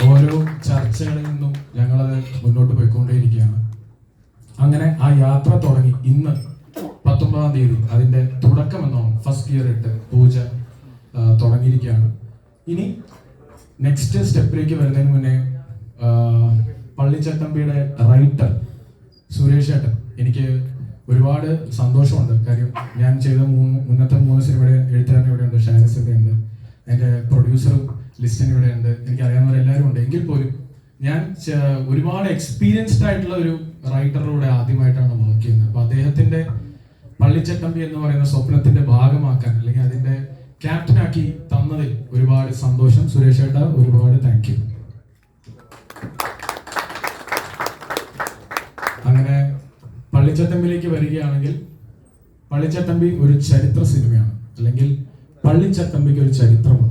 ഓരോ ചർച്ചകളിൽ നിന്നും ഞങ്ങളത് മുന്നോട്ട് പോയിക്കൊണ്ടേയിരിക്കുകയാണ്. അങ്ങനെ ആ യാത്ര തുടങ്ങി. ഇന്ന് 19-ാം തീയതി അതിന്റെ തുടക്കമെന്നോണം ഫസ്റ്റ് ഇയർ ഇട്ട് പൂജ തുടങ്ങിയിരിക്കുകയാണ്. ഇനി നെക്സ്റ്റ് സ്റ്റെപ്പിലേക്ക് വരുന്നതിന് മുന്നേ പള്ളിച്ചട്ടമ്പിയുടെ റൈറ്റർ സുരേഷ് ഏട്ടൻ, എനിക്ക് ഒരുപാട് സന്തോഷമുണ്ട്. കാര്യം ഞാൻ ചെയ്ത മുന്നത്തെ 3 സിനിമയുടെ എഴുത്തുകാരൻ ഇവിടെയുണ്ട്, ഷാനിസ് ഇവിടെയുണ്ട്, എൻ്റെ പ്രൊഡ്യൂസറും ലിസ്റ്റൻ ഇവിടെയുണ്ട്, എനിക്കറിയാവുന്നവരെല്ലാവരും ഉണ്ട്. എങ്കിൽ പോലും ഞാൻ ഒരുപാട് എക്സ്പീരിയൻസ്ഡ് ആയിട്ടുള്ള ഒരു റൈറ്ററിലൂടെ ആദ്യമായിട്ടാണ് വർക്ക് ചെയ്യുന്നത്. അപ്പൊ അദ്ദേഹത്തിന്റെ പള്ളിച്ചട്ടമ്പി എന്ന് പറയുന്ന സ്വപ്നത്തിന്റെ ഭാഗമാക്കാൻ അല്ലെങ്കിൽ അതിന്റെ ക്യാപ്റ്റനാക്കി തന്നതിൽ ഒരുപാട് സന്തോഷം. സുരേഷ് ഏട്ടാ, ഒരുപാട് താങ്ക് യു. അങ്ങനെ പള്ളിച്ചട്ടമ്പിലേക്ക് വരികയാണെങ്കിൽ, പള്ളിച്ചട്ടമ്പി ഒരു ചരിത്ര സിനിമയാണ്, അല്ലെങ്കിൽ പള്ളിച്ചട്ടമ്പിക്ക് ഒരു ചരിത്രമുണ്ട്.